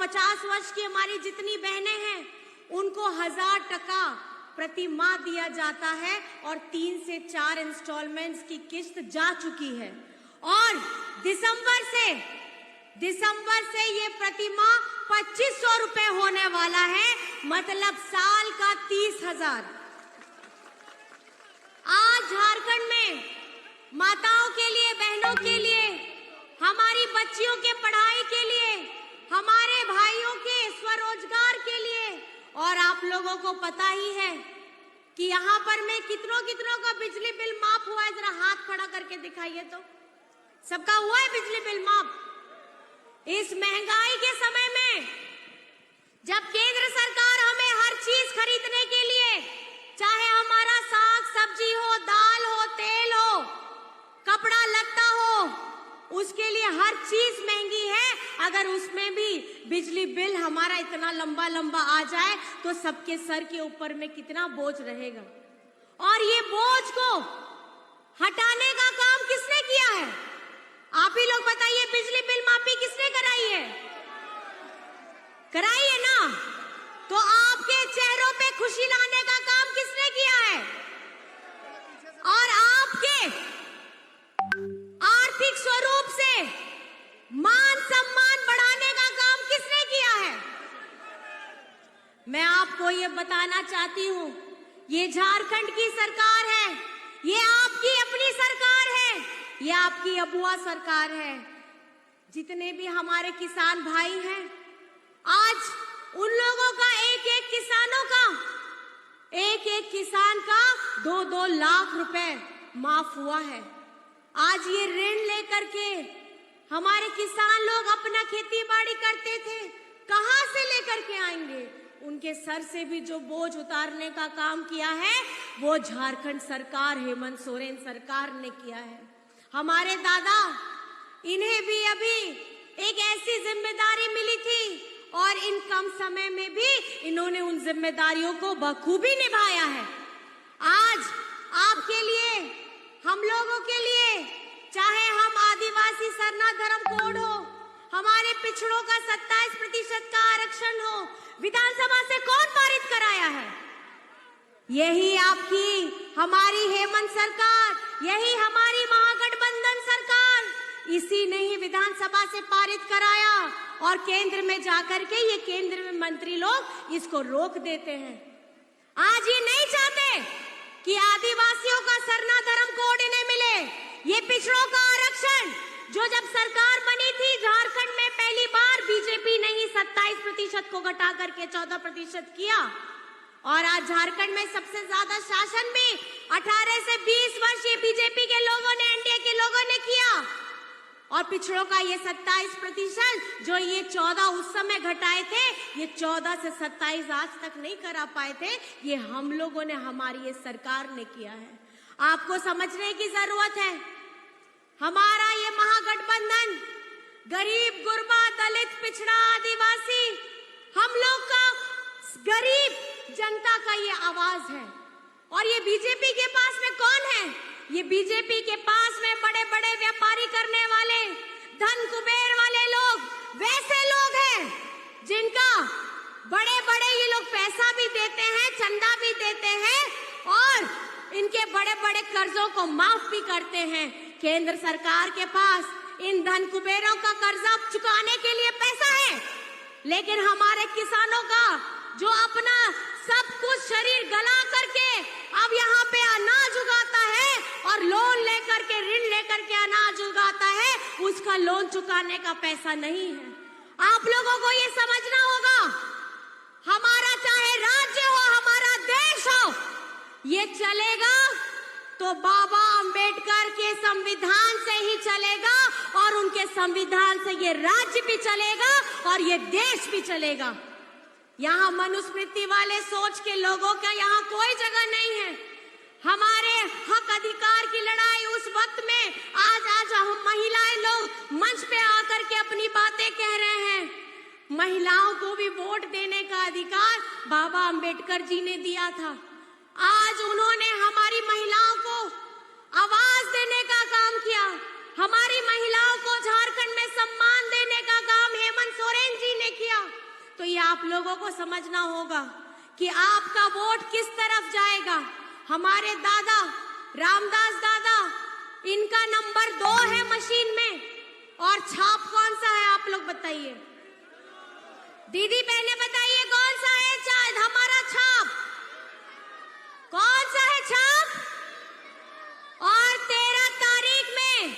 50 वर्ष की हमारी जितनी बहनें हैं उनको 1000 टका प्रति माह दिया जाता है और 3 से 4 इंस्टॉलमेंट्स की किस्त जा चुकी है। और दिसंबर से ये प्रति माह 2500 रुपए होने वाला है, मतलब साल का 30,000। आज झारखंड में माताओं के लिए, बहनों के लिए, हमारी बच्चियों के पढ़ाई के लिए, हमारे भाइयों के स्वरोजगार के लिए, और आप लोगों को पता ही है कि यहाँ पर में कितनों का बिजली बिल माफ हुआ है। जरा हाथ खड़ा करके दिखाइए तो, सबका हुआ है बिजली बिल माफ? इस महंगाई के समय में जब केंद्र सरकार हमें हर चीज खरीदने के लिए, चाहे हमारा साग सब्जी हो, दाल हो, तेल हो, कपड़ा लत्ता हो, उसके लिए हर चीज महंगी है। अगर उसमें भी बिजली बिल हमारा इतना लंबा आ जाए तो सबके सर के ऊपर में कितना बोझ रहेगा। और ये बोझ को हटाने का काम किसने किया है? आप ही लोग बताइए, बिजली बिल माफी किसने कराई है? कराई है ना? तो आपके चेहरों पे खुशी लाने का काम किसने किया है? और आपके आर्थिक स्वरूप से मान सम्मान बढ़ाने का काम किसने किया है? मैं आपको ये बताना चाहती हूँ, ये झारखंड की सरकार है, ये आपकी अपनी सरकार है, ये आपकी अबुआ सरकार है। जितने भी हमारे किसान भाई हैं, आज उन लोगों का एक किसान का 2-2 लाख रुपए माफ हुआ है। आज ये ऋण लेकर के हमारे किसान लोग अपना खेती बाड़ी करते थे, कहां से लेकर के आएंगे? उनके सर से भी जो बोझ उतारने का काम किया है वो झारखंड सरकार, हेमंत सोरेन सरकार ने किया है। हमारे दादा, इन्हें भी अभी एक ऐसी जिम्मेदारी मिली थी और इन कम समय में भी इन्होंने उन जिम्मेदारियों को बखूबी निभाया है। आज आपके लिए, हम लोगों के लिए, चाहे हम आदिवासी सरना धर्म कोड हो, हमारे पिछड़ों का 27% का आरक्षण हो, विधानसभा से कौन पारित कराया है? यही आपकी हमारी हेमंत सरकार, यही हमारी महागठबंधन सरकार, इसी ने ही विधानसभा से पारित कराया और केंद्र में जाकर के ये केंद्र में मंत्री लोग इसको रोक देते हैं। आज ये नहीं चाहते कि आदिवासियों का सरना धर्म कोड इन्हें मिले। ये पिछड़ों का आरक्षण जो जब सरकार बनी थी झारखंड में पहली बार बीजेपी ने ही 27% को घटा करके 14% किया, और आज झारखंड में सबसे ज्यादा शासन भी 18 से 20 वर्ष ये बीजेपी के लोगों ने, एनडीए के लोगों ने किया। और पिछड़ों का ये 27% जो ये 14 उस समय घटाए थे, ये 14 से 27 आज तक नहीं करा पाए थे, ये हम लोगों ने, हमारी ये सरकार ने किया है। आपको समझने की जरूरत है, हमारा ये महागठबंधन गरीब, गुरबा, दलित, पिछड़ा, आदिवासी, हम लोग का गरीब जनता का ये आवाज है। और ये बीजेपी के पास में कौन है? ये बीजेपी के पास में बड़े बड़े व्यापारी करने वाले, धन कुबेर वाले लोग, वैसे लोग हैं जिनका बड़े बड़े ये लोग पैसा भी देते हैं, चंदा भी देते हैं और इनके बड़े बड़े कर्जों को माफ भी करते हैं। केंद्र सरकार के पास इन धन कुबेरों का कर्जा चुकाने के लिए पैसा है, लेकिन हमारे किसानों का जो अपना सब कुछ शरीर गला करके अब यहाँ पे अनाज उगाता है और लोन लेकर के, ऋण लेकर के अनाज उगाता है, उसका लोन चुकाने का पैसा नहीं है। आप लोगों को ये समझना होगा, हमारा चाहे राज्य हो, हमारा देश हो, ये चलेगा तो बाबा अंबेडकर के संविधान से ही चलेगा और उनके संविधान से ये राज्य भी चलेगा और ये देश भी चलेगा। यहाँ मनुस्मृति वाले सोच के लोगों का यहाँ कोई जगह नहीं है। हमारे हक अधिकार की लड़ाई उस वक्त में आज हम महिलाएं लोग मंच पे आकर के अपनी बातें कह रहे हैं। महिलाओं को भी वोट देने का अधिकार बाबा अंबेडकर जी ने दिया था। आज उन्होंने हमारी महिलाओं को आवाज देने का काम किया। हमारी महिलाओं को झारखंड में सम्मान देने का काम हेमंत सोरेन जी ने किया। तो ये आप लोगों को समझना होगा कि आपका वोट किस तरफ जाएगा। हमारे दादा रामदास दादा, इनका नंबर 2 है मशीन में, और छाप कौन सा है आप लोग बताइए। दीदी बहने बताइए कौन सा है शायद हमारा छाप, कौन सा है छाप। और 13 तारीख में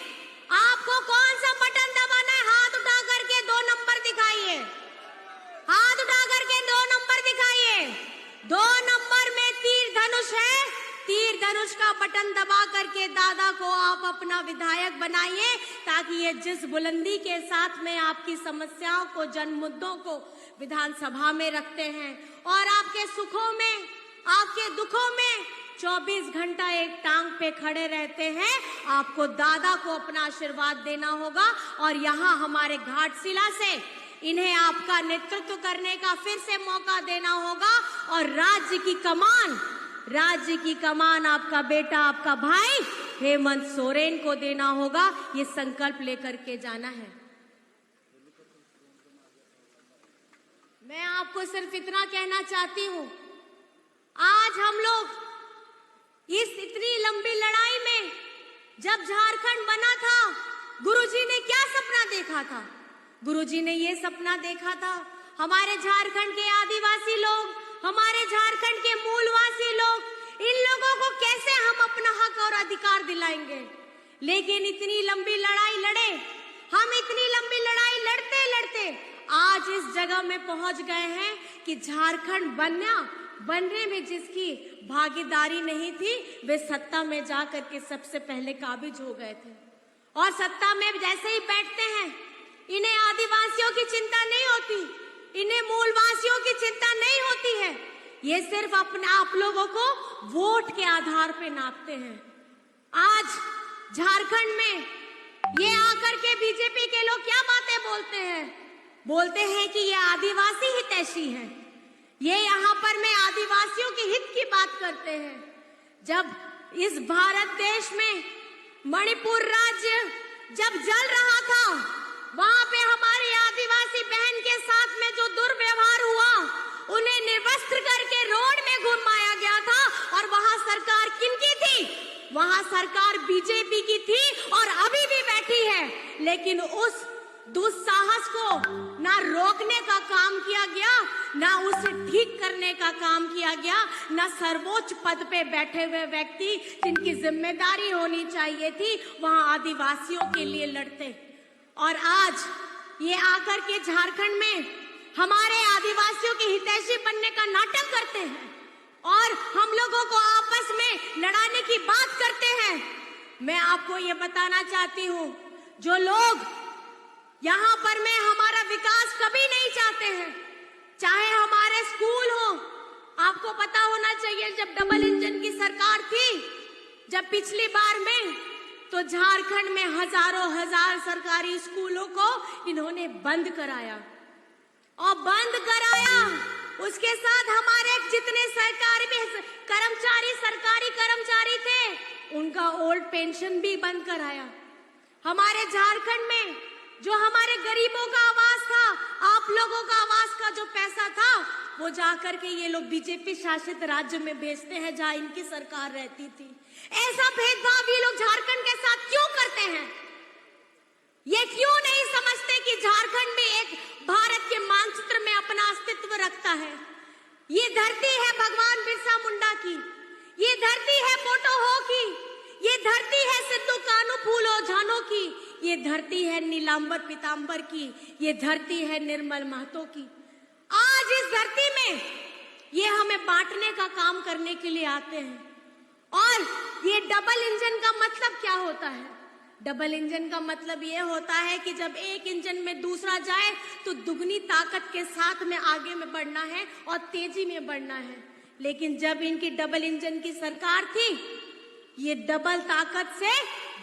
आपको कौन सा बटन दबाना है, हाथ उठा करके 2 नंबर दिखाइए, हाथ उठा करके 2 नंबर दिखाइए। 2 नंबर में तीर धनुष है, तीर धनुष का बटन दबा करके दादा को आप अपना विधायक बनाइए, ताकि ये जिस बुलंदी के साथ में आपकी समस्याओं को, जन मुद्दों को विधानसभा में रखते हैं और आपके सुखों में, आपके दुखों में 24 घंटा एक टांग पे खड़े रहते हैं, आपको दादा को अपना आशीर्वाद देना होगा। और यहाँ हमारे घाटशिला से इन्हें आपका नेतृत्व करने का फिर से मौका देना होगा, और राज्य की कमान आपका बेटा, आपका भाई हेमंत सोरेन को देना होगा। ये संकल्प लेकर के जाना है। मैं आपको सिर्फ इतना कहना चाहती हूँ, आज हम लोग इस इतनी लंबी लड़ाई में, जब झारखंड बना था, गुरुजी ने क्या सपना देखा था? गुरुजी ने ये सपना देखा था, हमारे झारखंड के आदिवासी लोग, हमारे झारखंड के मूलवासी लोग, इन लोगों को कैसे हम अपना हक और अधिकार दिलाएंगे। लेकिन इतनी लंबी लड़ाई लड़े हम, इतनी लंबी लड़ाई लड़ते लड़ते आज इस जगह में पहुंच गए हैं कि झारखंड बनने में जिसकी भागीदारी नहीं थी, वे सत्ता में जाकर के सबसे पहले काबिज हो गए थे। और सत्ता में जैसे ही बैठते हैं, इन्हें आदिवासियों की चिंता नहीं होती, इन्हें मूलवासियों की चिंता नहीं होती है। ये सिर्फ अपने आप लोगों को वोट के आधार पे नापते हैं। आज झारखंड में ये आकर के बीजेपी के लोग क्या बातें बोलते हैं कि ये आदिवासी हितैषी हैं, ये यहाँ पर में आदिवासियों के हित की बात करते हैं। जब इस भारत देश में मणिपुर राज्य जब जल रहा था, वहां पे हमारी आदिवासी बहन के साथ में जो दुर्व्यवहार हुआ, उन्हें निर्वस्त्र करके रोड में घुमाया गया था। और वहां सरकार किनकी थी? वहां सरकार बीजेपी की थी और अभी भी बैठी है। लेकिन उस दुस्साहस को ना रोकने का काम किया गया, ना उसे ठीक करने का काम किया गया, ना सर्वोच्च पद पे बैठे हुए व्यक्ति जिनकी जिम्मेदारी होनी चाहिए थी, वहां आदिवासियों के लिए लड़ते। और आज ये आकर के झारखंड में हमारे आदिवासियों के हितैषी बनने का नाटक करते हैं और हम लोगों को आपस में लड़ाने की बात करते हैं। मैं आपको ये बताना चाहती हूँ, जो लोग यहाँ पर में हमारा विकास कभी नहीं चाहते हैं, चाहे हमारे स्कूल हो, आपको पता होना चाहिए जब डबल इंजन की सरकार थी, जब पिछली बार में, तो झारखंड में हजारों हजार सरकारी स्कूलों को इन्होंने बंद कराया। और बंद कराया, उसके साथ हमारे जितने सरकारी कर्मचारी थे, उनका ओल्ड पेंशन भी बंद कराया। हमारे झारखंड में जो हमारे गरीबों का आवास था, आप लोगों का आवास का जो पैसा था, वो जाकर के ये लोग बीजेपी शासित राज्य में भेजते हैं जहां इनकी सरकार रहती थी। ऐसा भेदभाव ये लोग झारखंड के साथ क्यों करते हैं? ये क्यों नहीं समझते कि झारखंड भी एक भारत के मानचित्र में अपना अस्तित्व रखता है? ये धरती है भगवान बिरसा मुंडा की, ये धरती है पोटो हो की, ये धरती है सिद्धू कानू फूलो झानो की, ये धरती है नीलांबर पीतांबर की, ये धरती है निर्मल महतो की। आज इस धरती में ये हमें बांटने का काम करने के लिए आते हैं। और ये डबल इंजन का मतलब क्या होता है? डबल इंजन का मतलब ये होता है कि जब एक इंजन में दूसरा जाए तो दुगनी ताकत के साथ में आगे में बढ़ना है और तेजी में बढ़ना है। लेकिन जब इनकी डबल इंजन की सरकार थी, ये डबल ताकत से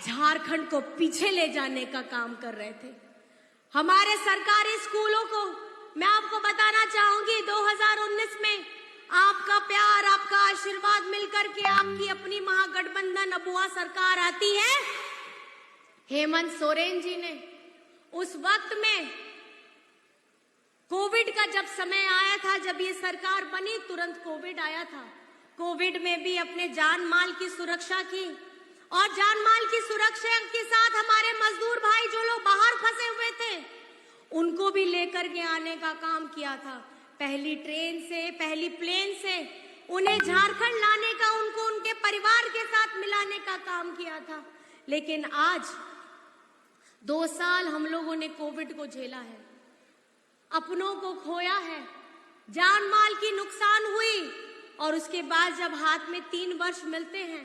झारखंड को पीछे ले जाने का काम कर रहे थे। हमारे सरकारी स्कूलों को मैं आपको बताना चाहूंगी, 2019 में आपका प्यार, आपका आशीर्वाद मिलकर के आपकी अपनी महागठबंधन अबुआ सरकार आती है। हेमंत सोरेन जी ने उस वक्त में कोविड का जब समय आया था, जब ये सरकार बनी, तुरंत कोविड आया था। कोविड में भी अपने जान माल की सुरक्षा की और जान माल की सुरक्षा के साथ हमारे मजदूर भाई जो लोग बाहर फंसे हुए थे, उनको भी लेकर के आने का काम किया था। पहली ट्रेन से, पहली प्लेन से उन्हें झारखंड लाने का, उनको उनके परिवार के साथ मिलाने का काम किया था। लेकिन आज 2 साल हम लोगों ने कोविड को झेला है, अपनों को खोया है, जान माल की नुकसान हुई और उसके बाद जब हाथ में 3 वर्ष मिलते हैं,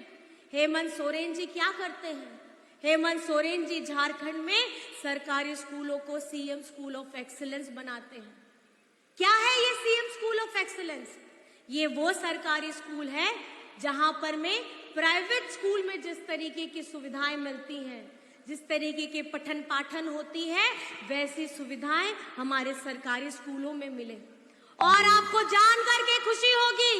हेमंत सोरेन जी क्या करते हैं? हेमंत सोरेन जी झारखंड में सरकारी स्कूलों को सीएम स्कूल ऑफ एक्सीलेंस बनाते हैं। क्या है ये सीएम स्कूल ऑफ एक्सीलेंस? ये वो सरकारी स्कूल है जहां पर में प्राइवेट स्कूल में जिस तरीके की सुविधाएं मिलती हैं, जिस तरीके के पठन पाठन होती है, वैसी सुविधाएं हमारे सरकारी स्कूलों में मिले। और आपको जान करके खुशी होगी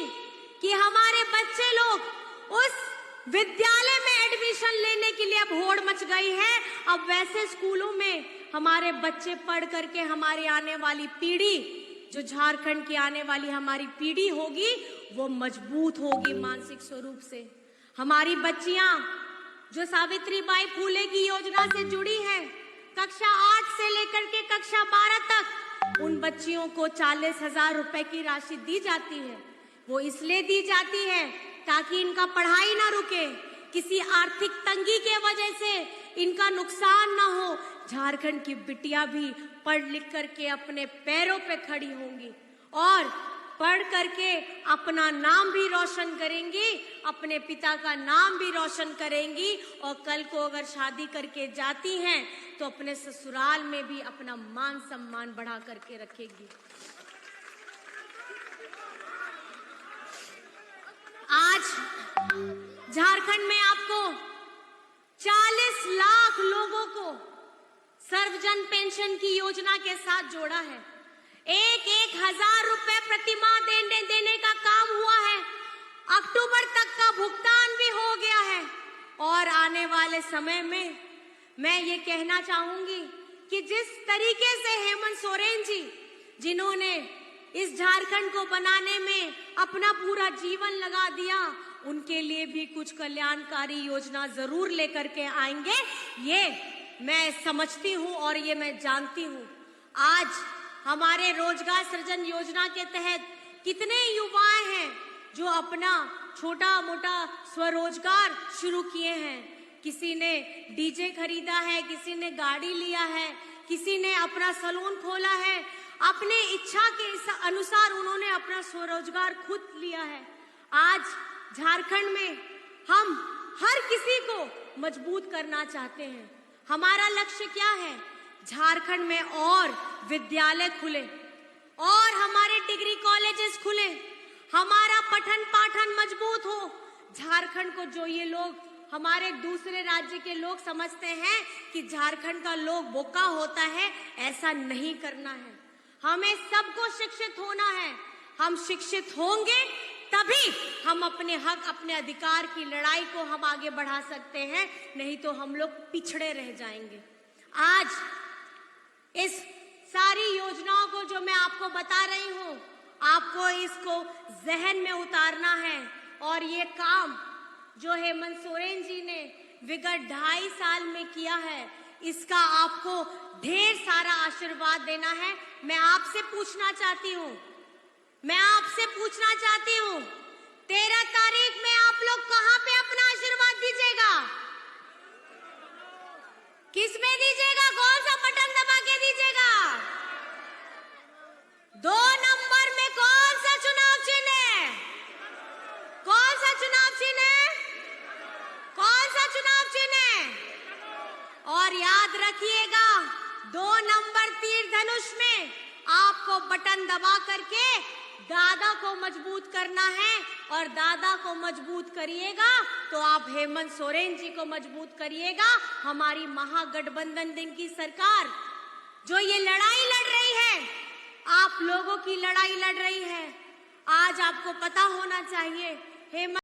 कि हमारे बच्चे लोग उस विद्यालय में एडमिशन लेने के लिए अब होड़ मच गई है। अब वैसे स्कूलों में हमारे बच्चे पढ़ करके हमारे आने वाली पीढ़ी, जो झारखंड की आने वाली हमारी पीढ़ी होगी, वो मजबूत होगी मानसिक स्वरूप से। हमारी बच्चियां जो सावित्रीबाई फूले की योजना से जुड़ी हैं, कक्षा 8 से लेकर के कक्षा 12 तक उन बच्चियों को 40,000 रुपए की राशि दी जाती है। वो इसलिए दी जाती है ताकि इनका पढ़ाई ना रुके, किसी आर्थिक तंगी के वजह से इनका नुकसान ना हो। झारखंड की बिटियां भी पढ़ लिख करके अपने पैरों पे खड़ी होंगी और पढ़ करके अपना नाम भी रोशन करेंगी, अपने पिता का नाम भी रोशन करेंगी और कल को अगर शादी करके जाती हैं तो अपने ससुराल में भी अपना मान सम्मान बढ़ा करके रखेगी। आज झारखंड में आपको 40 लाख लोगों को सर्वजन पेंशन की योजना के साथ जोड़ा है। 1,000 रुपए प्रति माह देने का काम हुआ है। अक्टूबर तक का भुगतान भी हो गया है और आने वाले समय में मैं ये कहना चाहूंगी कि जिस तरीके से हेमंत सोरेन जी, जिन्होंने इस झारखंड को बनाने में अपना पूरा जीवन लगा दिया, उनके लिए भी कुछ कल्याणकारी योजना जरूर लेकर के आएंगे, ये मैं समझती हूं और ये मैं जानती हूं। आज हमारे रोजगार सृजन योजना के तहत कितने युवाएं हैं जो अपना छोटा मोटा स्वरोजगार शुरू किए हैं। किसी ने डीजे खरीदा है, किसी ने गाड़ी लिया है, किसी ने अपना सैलून खोला है। अपने इच्छा के अनुसार उन्होंने अपना स्वरोजगार खुद लिया है। आज झारखंड में हम हर किसी को मजबूत करना चाहते हैं। हमारा लक्ष्य क्या है? झारखंड में और विद्यालय खुले और हमारे डिग्री कॉलेजेस खुले, हमारा पठन पाठन मजबूत हो। झारखंड को जो ये लोग, हमारे दूसरे राज्य के लोग समझते हैं कि झारखंड का लोग बोका होता है, ऐसा नहीं करना है। हमें सबको शिक्षित होना है। हम शिक्षित होंगे तभी हम अपने हक, अपने अधिकार की लड़ाई को हम आगे बढ़ा सकते हैं, नहीं तो हम लोग पिछड़े रह जाएंगे। आज इस सारी योजनाओं को जो मैं आपको बता रही हूँ, आपको इसको जहन में उतारना है और ये काम जो हेमंत सोरेन जी ने विगत 2.5 साल में किया है, इसका आपको ढेर सारा आशीर्वाद देना है। मैं आपसे पूछना चाहती हूँ 13 तारीख में आप लोग कहाँ पे अपना आशीर्वाद दीजिएगा? किस में दीजिएगा? कौन सा बटन दबा के दीजिएगा? 2 नंबर में कौन सा चुनाव चिन्ह है? कौन सा चुनाव चिन्ह है? कौन सा चुनाव चिन्ह है? और याद रखिएगा, 2 नंबर तीर धनुष में आपको बटन दबा करके दादा को मजबूत करना है और दादा को मजबूत करिएगा तो आप हेमंत सोरेन जी को मजबूत करिएगा। हमारी महागठबंधन की सरकार जो ये लड़ाई लड़ रही है, आप लोगों की लड़ाई लड़ रही है। आज आपको पता होना चाहिए हेमंत